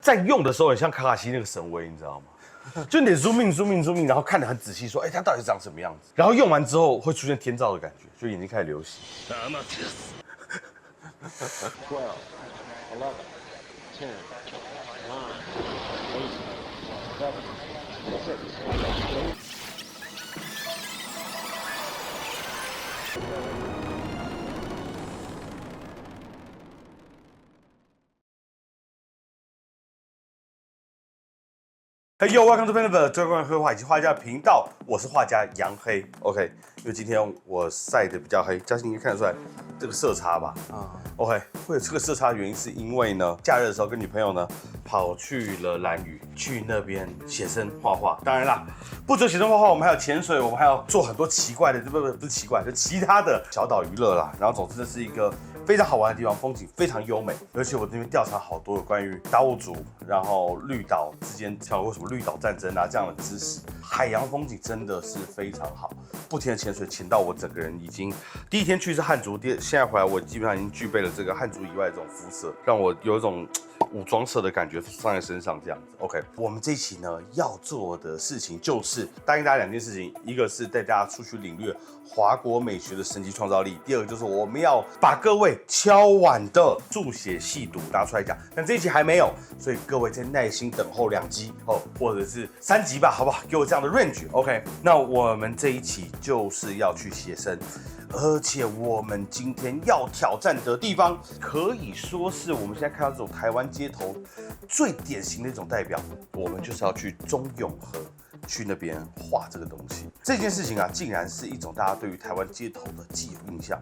在用的时候很像卡卡西那个神威，你知道吗？就你得 zoom in，然后看得很仔细，说，它到底长什么样子？然后用完之后会出现天照的感觉，就眼睛开始流血。12, 11, 10, 9, 8, 7, 6, 5. Hey yo，welcome to Painter 最关于绘画以及画家的频道，我是画家杨黑。OK， 因为今天我晒得比较黑，相信应该看得出来这个色差吧。OK， 会有这个色差的原因是因为呢，假日的时候跟女朋友呢跑去了兰屿，去那边写生画画。当然啦，不止写生画画，我们还有潜水，我们还要做很多奇怪的，不是奇怪，就其他的小岛娱乐啦。然后总之这是一个非常好玩的地方，风景非常优美，而且我这边调查好多有关于达悟族，然后绿岛之间跳过什么绿岛战争啊这样的知识。海洋风景真的是非常好，不停的潜水，潜到我整个人已经第一天去是汉族，现在回来我基本上已经具备了这个汉族以外的这种肤色，让我有一种武装色的感觉上在身上这样子。OK， 我们这一期呢要做的事情就是答应大家2件事情，一个是带大家出去领略华国美学的神奇创造力，第二个就是我们要把各位敲碗的速写细读拿出来讲，但这一期还没有，所以各位再耐心等候2集或者是3集吧，好不好？给我这样的 range。OK， 那我们这一期就是要去写生。而且我们今天要挑战的地方，可以说是我们现在看到这种台湾街头最典型的一种代表。我们就是要去中永和，去那边画这个东西。这件事情啊，竟然是一种大家对于台湾街头的既有印象。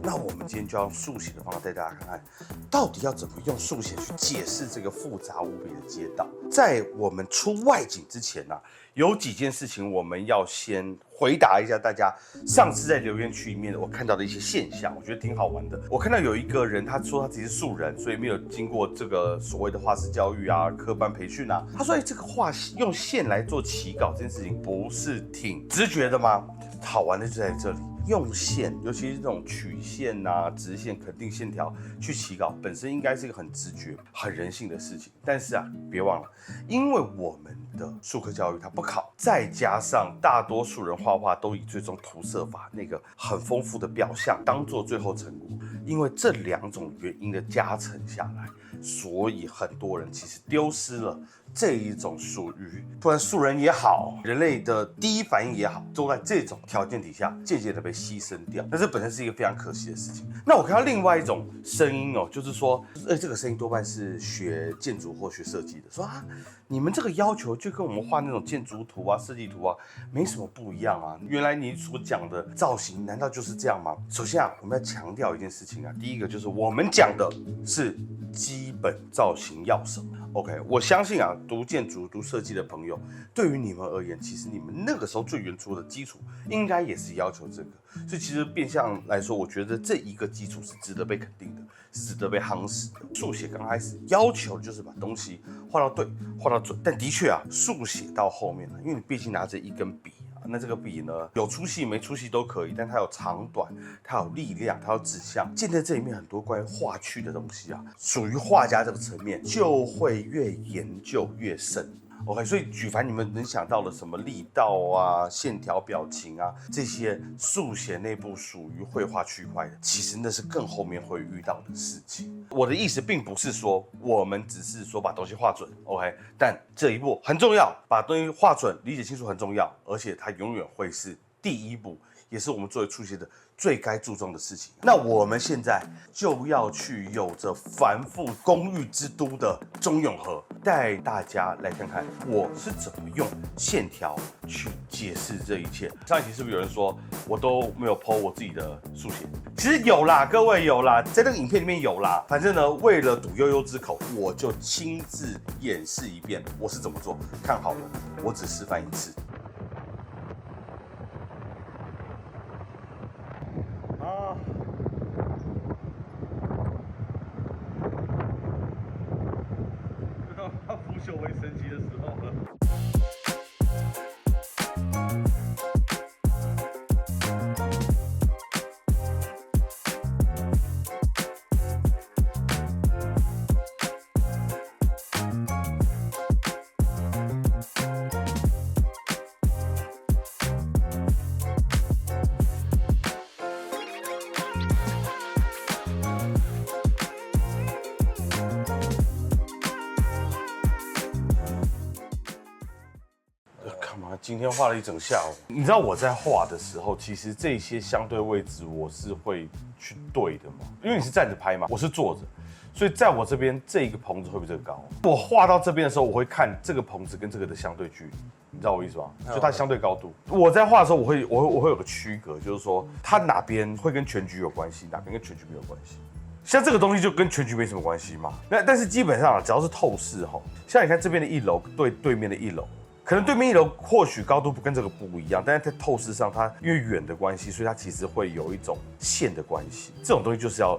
那我们今天就要用速写的方式带大家看看，到底要怎么用速写去解释这个复杂无比的街道。在我们出外景之前啊，有几件事情我们要先回答一下大家上次在留言区里面我看到的一些现象，我觉得挺好玩的。我看到有一个人他说他自己是素人，所以没有经过这个所谓的画室教育啊、科班培训啊。他说：“这个画用线来做起稿这件事情不是挺直觉的吗？”好玩的就在这里。用线，尤其是这种曲线啊、直线、肯定线条去起稿，本身应该是一个很直觉、很人性的事情。但是啊，别忘了，因为我们的术科教育它不考，再加上大多数人画画都以最终涂色法那个很丰富的表象当做最后成果，因为这2种原因的加成下来，所以很多人其实丢失了这一种属于，不然素人也好，人类的第一反应也好，都在这种条件底下渐渐的被牺牲掉。那这本身是一个非常可惜的事情。那我看到另外一种声音就是说，这个声音多半是学建筑或学设计的，说啊，你们这个要求就跟我们画那种建筑图啊、设计图啊没什么不一样啊。原来你所讲的造型难道就是这样吗？首先啊，我们要强调一件事情啊，第一个就是我们讲的是基本造型要什么。OK， 我相信啊，读建筑、读设计的朋友，对于你们而言，其实你们那个时候最原初的基础，应该也是要求这个。所以其实变相来说，我觉得这一个基础是值得被肯定的，是值得被夯实的。速写刚开始要求就是把东西画到对、画到准，但的确啊，速写到后面呢，因为你毕竟拿着一根笔。那这个笔呢，有粗细没粗细都可以，但它有长短，它有力量，它有指向。渐渐这里面很多关于画趣的东西啊，属于画家这个层面，就会越研究越深。OK， 所以举凡你们能想到的什么力道啊、线条、表情啊，这些速写内部属于绘画区块的，其实那是更后面会遇到的事情。我的意思并不是说我们只是说把东西画准 ，OK， 但这一步很重要，把东西画准、理解清楚很重要，而且它永远会是第一步，也是我们作为初学者最该注重的事情。那我们现在就要去有着繁复工欲之都的中永和，带大家来看看我是怎么用线条去解释这一切。上一期是不是有人说我都没有 po 我自己的速写？其实有啦，各位有啦，在那个影片里面有啦。反正呢，为了堵悠悠之口，我就亲自演示一遍我是怎么做。看好了，我只示范一次。腐朽为神奇的时候了。今天画了一整下午。你知道我在画的时候，其实这些相对位置我是会去对的嘛，因为你是站着拍嘛，我是坐着。所以在我这边，这一个棚子会比这个高。我画到这边的时候，我会看这个棚子跟这个的相对距离，你知道我意思吗？就它相对高度。我在画的时候，我会有个区隔，就是说它哪边会跟全局有关系，哪边跟全局没有关系。像这个东西就跟全局没什么关系嘛。但是基本上只要是透视哈，像你看这边的一楼对面的一楼。可能对面一楼或许高度跟这个不一样，但是在透视上，它因为远的关系，所以它其实会有一种线的关系。这种东西就是要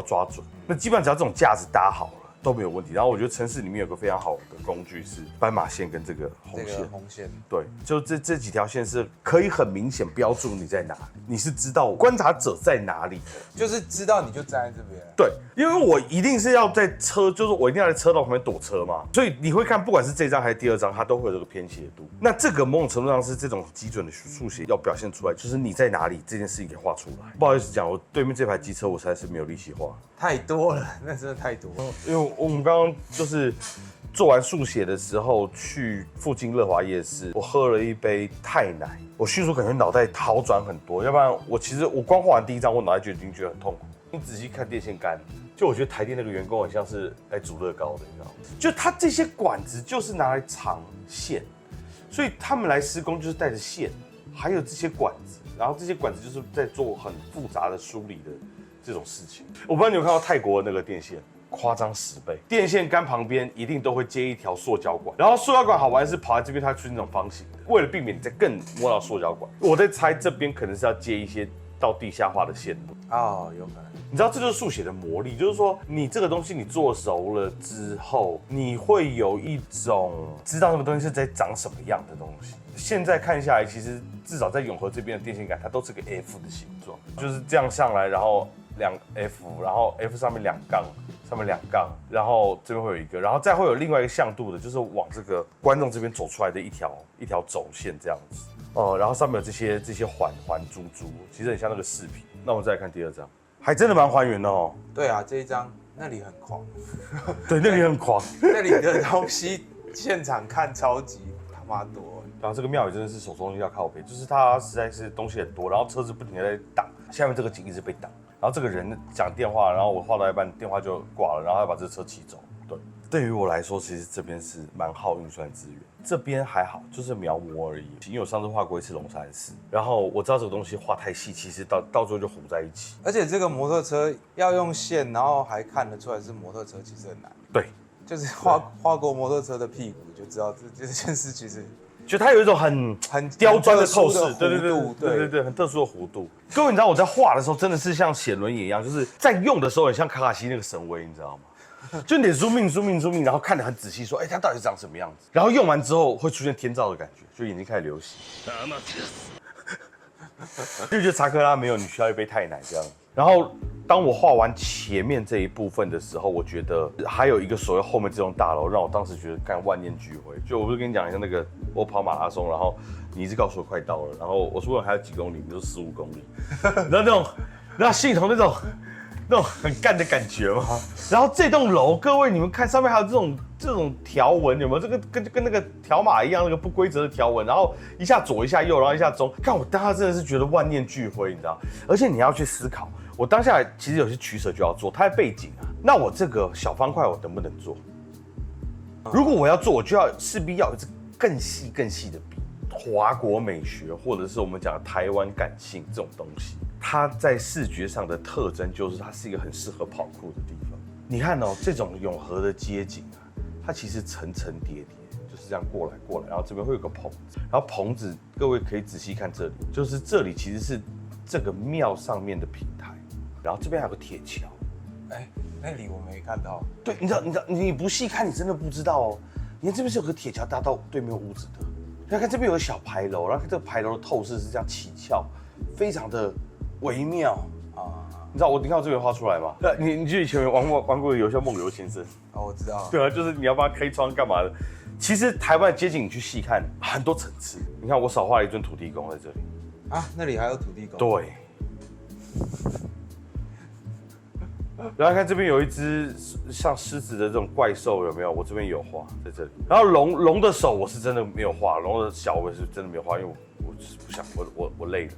抓准。那基本上只要这种架子搭好了都没有问题。然后我觉得城市里面有个非常好的工具是斑马线跟这个红线。红线。对，就这几条线是可以很明显标注你在哪里，你是知道观察者在哪里的，就是知道你就站在这边。对，因为我一定是要在车，就是我一定要在车道旁边躲车嘛，所以你会看，不管是这张还是第二张，它都会有这个偏斜度。那这个某种程度上是这种基准的速写要表现出来，就是你在哪里这件事情给画出来。不好意思讲，我对面这排机车我实在是没有力气画，太多了，那真的太多了。因为我们刚刚就是做完速写的时候，去附近乐华夜市，我喝了一杯泰奶，我叙述感觉脑袋好转很多，要不然我光画完第一张，我脑袋就已经觉得很痛苦。你仔细看电线杆，就我觉得台电那个员工很像是来煮乐高的，你知道吗？就他这些管子就是拿来藏线，所以他们来施工就是带着线，还有这些管子，然后这些管子就是在做很复杂的梳理的这种事情。我不知道你有看到泰国的那个电线，夸张10倍，电线杆旁边一定都会接一条塑胶管，然后塑胶管好玩是跑在这边，它出现那种方形的，为了避免你再更摸到塑胶管，我在猜这边可能是要接一些到地下化的线路。哦，有可能。你知道这就是速写的魔力，就是说你这个东西你做熟了之后，你会有一种知道那个东西是在长什么样的东西。现在看下来，其实至少在永和这边的电线杆，它都是个 F 的形状，就是这样上来，然后2F， 然后 F 上面2杠，上面2杠，然后这边会有一个，然后再会有另外一个向度的，就是往这个观众这边走出来的一条轴线这样子。哦，然后上面有这些环珠珠，其实很像那个饰品。那我们再来看第二张。还真的蛮还原的哦。对啊，这一张那里很狂，对，那里很狂，那里的东西现场看超级他妈多。然后这个庙宇真的是手中要靠北，就是它实在是东西很多，然后车子不停的在挡，下面这个景一直被挡，然后这个人讲电话，然后我画到一半电话就挂了，然后要把这车骑走。对于我来说，其实这边是蛮耗运算资源，这边还好，就是描摹而已。因为我上次画过一次龙山寺，然后我知道这个东西画太细，其实到最后就糊在一起。而且这个摩托车要用线，然后还看得出来是摩托车，其实很难。对，就是画过摩托车的屁股就知道这件事其实就它有一种很刁钻的透视，对，很特殊的弧度。各位，你知道我在画的时候真的是像写轮眼一样，就是在用的时候很像卡卡西那个神威，你知道吗？就你得 zoom in， 然后看得很仔细，说，它到底是长什么样子？然后用完之后会出现天照的感觉，就眼睛开始流血。就觉得查克拉没有，你需要一杯泰奶这样。然后当我画完前面这一部分的时候，我觉得还有一个所谓后面这栋大楼，让我当时觉得干万念俱灰。就我不是跟你讲一下那个我跑马拉松，然后你一直告诉我快到了，然后我说还有几公里，你说15公里，然后系统那种很干的感觉嘛。然后这栋楼，各位你们看上面还有这种条纹，有没有？这个跟那个条码一样，那个不规则的条纹，然后一下左一下右，然后一下中，看我当下真的是觉得万念俱灰，你知道？而且你要去思考，我当下其实有些取舍就要做，它的背景啊，那我这个小方块我能不能做？如果我要做，我就要势必要有一支更细的笔。华国美学，或者是我们讲的台湾感性这种东西，它在视觉上的特征就是它是一个很适合跑酷的地方。你看哦，这种永和的街景啊，它其实层层叠叠，就是这样过来，然后这边会有个棚子，然后棚子各位可以仔细看这里，就是这里其实是这个庙上面的平台，然后这边还有个铁桥。那里我没看到。对，你知道，你不细看，你真的不知道哦。你看这边是有个铁桥搭到对面屋子的。你看这边有个小牌楼，然后这个牌楼的透视是这样起翘，非常的微妙啊。你看我这边画出来吗？你就以前有玩过游戏叫《梦游先生》哦，我知道。对啊，就是你要帮他开窗干嘛的。其实台湾的街景你去细看，很多层次。你看我少画了一尊土地公在这里啊，那里还有土地公。对。然后看这边有一只像狮子的这种怪兽，有没有？我这边有画在这里。然后龙的手我是真的没有画，龙的脚我是真的没有画，因为我不想，我累了。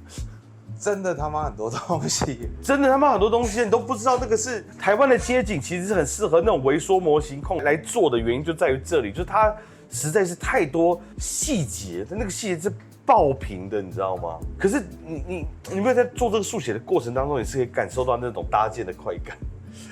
真的他妈很多东西，真的他妈很多东西你都不知道，那个是台湾的街景，其实是很适合那种微缩模型控来做的原因就在于这里，就是它实在是太多细节，那个细节是爆屏的，你知道吗？可是你没有在做这个速写的过程当中，你是可以感受到那种搭建的快感，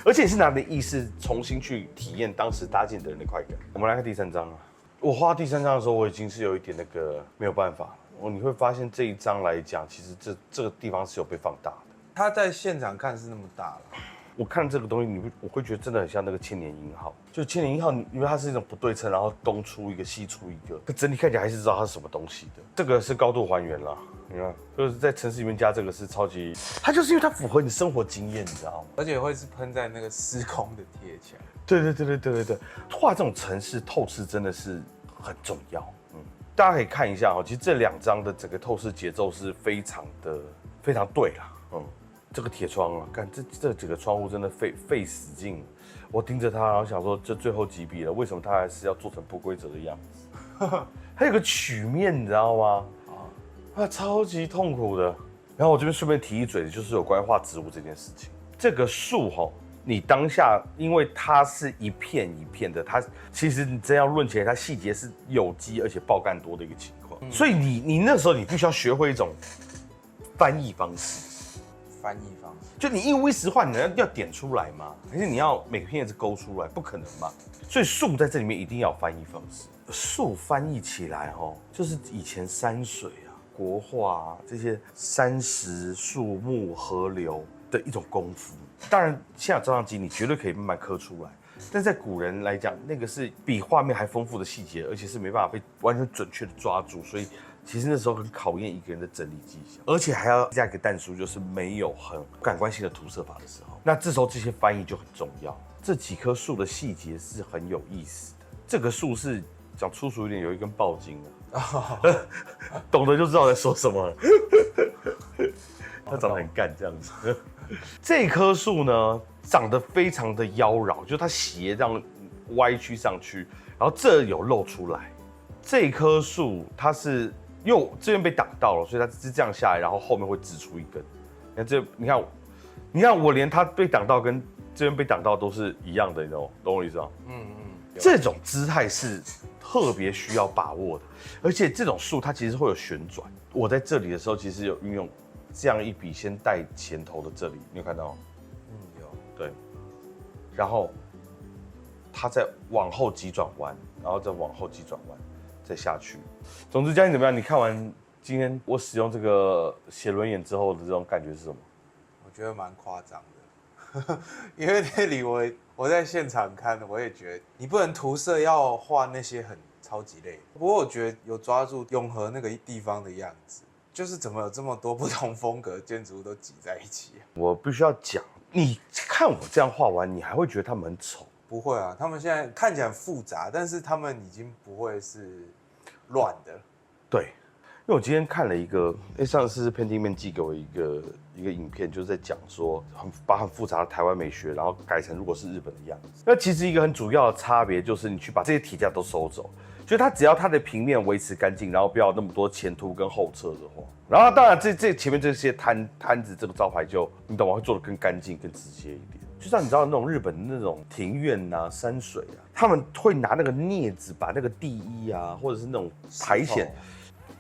而且你是拿你的意识重新去体验当时搭建的人的快感。我们来看第3章啊，我画第3章的时候，我已经是有一点那个没有办法了。你会发现这一章来讲，其实这个地方是有被放大的。他在现场看是那么大了。我看这个东西，我会觉得真的很像那个千年鹰号。就千年鹰号，因为它是一种不对称，然后东出一个西出一个，可整体看起来还是知道它是什么东西的。这个是高度还原了，你看，就是在城市里面加这个是超级，它就是因为它符合你生活经验，你知道吗？而且会是喷在那个施工的贴墙。对，画这种城市透视真的是很重要。大家可以看一下哦，其实这2章的整个透视节奏是非常对啦。这个铁窗啊，看这几个窗户真的费死劲。我盯着它，然后想说这最后几笔了，为什么它还是要做成不规则的样子？还有个曲面，你知道吗？超级痛苦的。然后我这边顺便提一嘴的就是有关画植物这件事情。这个树吼，你当下因为它是一片一片的，它其实你真要论起来，它细节是有机而且爆干多的一个情况。所以你那时候你必须要学会一种翻译方式。就你一五一十画，你要点出来嘛？还是你要每个片子勾出来？不可能嘛！所以树在这里面一定要有翻译方式。树翻译起来就是以前山水啊、国画啊这些山石、树木、河流的一种功夫。当然，现在有照相机，你绝对可以慢慢刻出来。但在古人来讲，那个是比画面还丰富的细节，而且是没办法被完全准确的抓住，所以其实那时候很考验一个人的整理技巧，而且还要加一个但书，就是没有很感官性的涂色法的时候，那这时候这些翻译就很重要。这几棵树的细节是很有意思的。这个树是讲粗俗一点，有一根爆茎啊，懂得就知道我在说什么了。它长得很干这样子。这棵树呢，长得非常的妖娆，就是它斜这样歪曲上去，然后这有露出来。这棵树它是因为这边被挡到了，所以它是这样下来，然后后面会直出一根。你看我连它被挡到跟这边被挡到都是一样的，你懂我意思吗？这种姿态是特别需要把握的，而且这种树它其实会有旋转。我在这里的时候，其实有运用这样一笔先带前头的这里，你有看到吗？有。对。然后它再往后急转弯，然后再往后急转弯，再下去。总之，嘉欣怎么样？你看完今天我使用这个写轮眼之后的这种感觉是什么？我觉得蛮夸张的，因为那里我在现场看，我也觉得你不能涂色要画那些很超级累。不过我觉得有抓住永和那个地方的样子，就是怎么有这么多不同风格建筑物都挤在一起。我必须要讲，你看我这样画完，你还会觉得他们很丑？不会啊，他们现在看起来很复杂，但是他们已经不会是乱的。对，因为我今天看了一个，上次是 Pentingman 寄给我一个影片，就是在讲说把很复杂的台湾美学，然后改成如果是日本的样子。那其实一个很主要的差别就是你去把这些体架都收走，就它只要它的平面维持干净，然后不要那么多前凸跟后侧的话，然后当然这前面这些摊子这个招牌就你懂吗？会做得更干净、更直接一点。就像你知道那种日本的那种庭院啊、山水啊，他们会拿那个镊子把那个地衣啊，或者是那种苔藓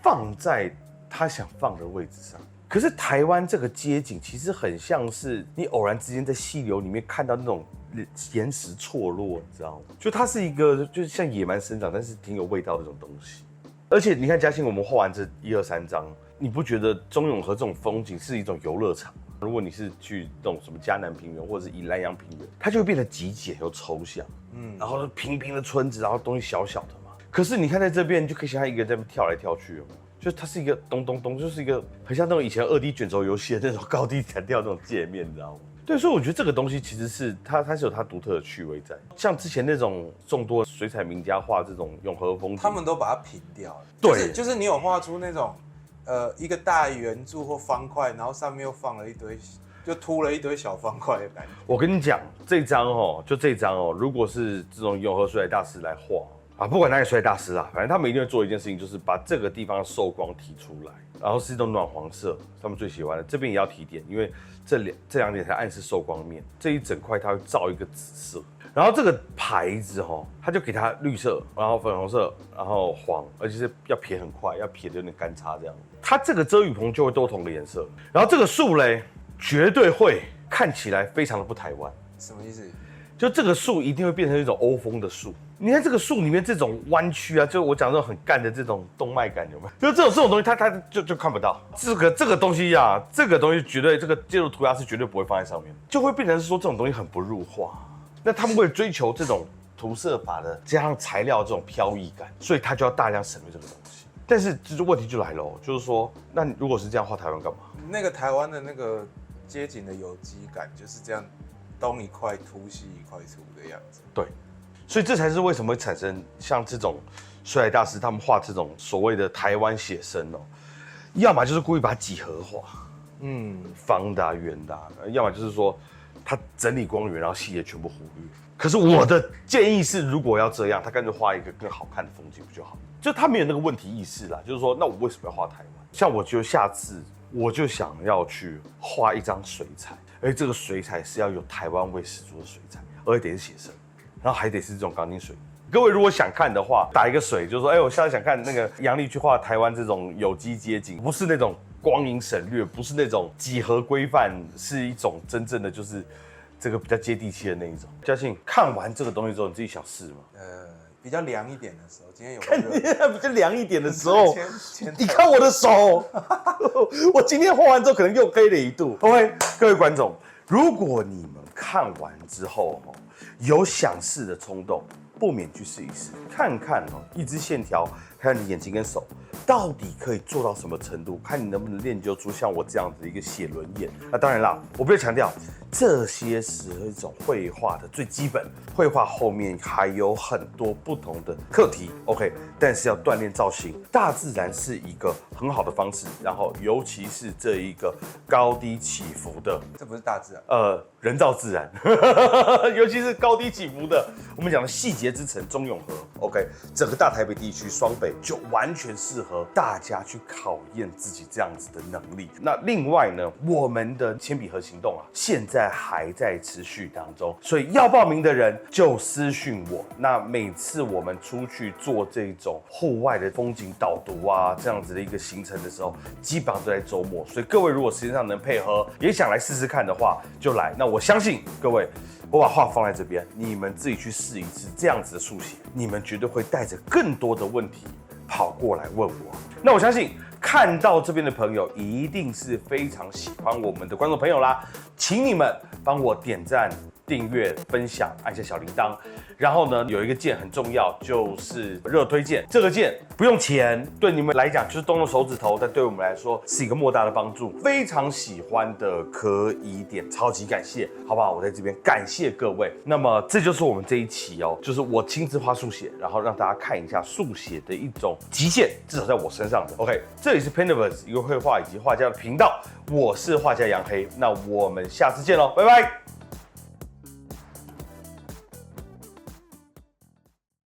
放在他想放的位置上。可是台湾这个街景其实很像是你偶然之间在溪流里面看到那种岩石错落，你知道吗？就它是一个就是像野蛮生长，但是挺有味道的这种东西。而且你看嘉欣，我们画完这1、2、3章，你不觉得中永和这种风景是一种游乐场？如果你是去那种什么嘉南平原或者是宜兰阳平原，它就会变得极简又抽象，然后平平的村子，然后东西小小的嘛。可是你看在这边，你就可以想象一个人在那边跳来跳去，有没有？就是它是一个咚咚咚，就是一个很像那种以前2D 卷轴游戏的那种高低弹跳那种界面，你知道吗？对，所以我觉得这个东西其实是它是有它独特的趣味在。像之前那种众多水彩名家画这种永和风景，他们都把它平掉了。对，就是你有画出那种一个大圆柱或方块，然后上面又放了一堆就凸了一堆小方块的感觉。我跟你讲，这张就这张如果是这种永和水彩大师来画啊，不管哪里水彩大师啦，反正他们一定会做一件事情，就是把这个地方受光提出来，然后是一种暖黄色，他们最喜欢的。这边也要提点，因为这两点才暗示受光面，这一整块它会照一个紫色。然后这个牌子它就给它绿色，然后粉红色，然后黄，而且是要撇很快，要撇的有点干擦这样。它这个遮雨棚就会都同个颜色。然后这个树嘞，绝对会看起来非常的不台湾。什么意思？就这个树一定会变成一种欧风的树。你看这个树里面这种弯曲啊，就我讲这种很干的这种动脉感有没有？就这种东西，它就看不到。这个东西啊，这个东西绝对这个介入涂鸦是绝对不会放在上面，就会变成是说这种东西很不入画。那他们为了追求这种涂色法的加上材料这种飘逸感，所以他就要大量省略这个东西。但是就是问题就来了就是说，那如果是这样画台湾干嘛？那个台湾的那个街景的有机感就是这样，东一块凸西一块粗的样子。对，所以这才是为什么会产生像这种水彩大师他们画这种所谓的台湾写生要么就是故意把它几何化，方的圆的要么就是说他整理光源，然后细节全部忽略。可是我的建议是，如果要这样，他干脆画一个更好看的风景不就好？就他没有那个问题意识啦，就是说，那我为什么要画台湾？像我觉得下次我就想要去画一张水彩，而且这个水彩是要有台湾味十足的水彩，而且得是写生，然后还得是这种钢筋水泥。各位如果想看的话，打一个水，就是说，我现在想看那个杨丽去画台湾这种有机街景，不是那种光影省略，不是那种几何规范，是一种真正的就是这个比较接地气的那一种。嘉信，看完这个东西之后，你自己想试吗？比较凉一点的时候，今天有比较凉一点的时候，前你看我的手，我今天画完之后可能又黑了1度。OK， 各位观众，如果你们看完之后有想试的冲动，不免去试一试，看看一支线条，还有你眼睛跟手到底可以做到什么程度，看你能不能练就出像我这样子的一个写轮眼。那当然啦，我必须强调，这些是一种绘画的最基本，绘画后面还有很多不同的课题 ，OK， 但是要锻炼造型，大自然是一个很好的方式，然后尤其是这一个高低起伏的，这不是大自然，人造自然，尤其是高低起伏的，我们讲的细节之城中永和 ，OK， 整个大台北地区双北就完全适合大家去考验自己这样子的能力。那另外呢，我们的铅笔盒行动现在还在持续当中，所以要报名的人就私讯我。那每次我们出去做这种户外的风景导读这样子的一个行程的时候，基本上都在周末。所以各位如果时间上能配合，也想来试试看的话，就来。那我相信各位，我把话放在这边，你们自己去试一次这样子的速写，你们绝对会带着更多的问题跑过来问我。那我相信看到这边的朋友一定是非常喜欢我们的观众朋友啦，请你们帮我点赞、订阅、分享，按下小铃铛。然后呢，有一个键很重要，就是热推荐。这个键不用钱，对你们来讲就是动动手指头，但对我们来说是一个莫大的帮助。非常喜欢的可以点，超级感谢，好不好？我在这边感谢各位。那么这就是我们这一期就是我亲自画速写，然后让大家看一下速写的一种极限，至少在我身上的。OK， 这里是 Painterverse 一个绘画以及画家的频道，我是画家杨黑，那我们下次见喽，拜拜。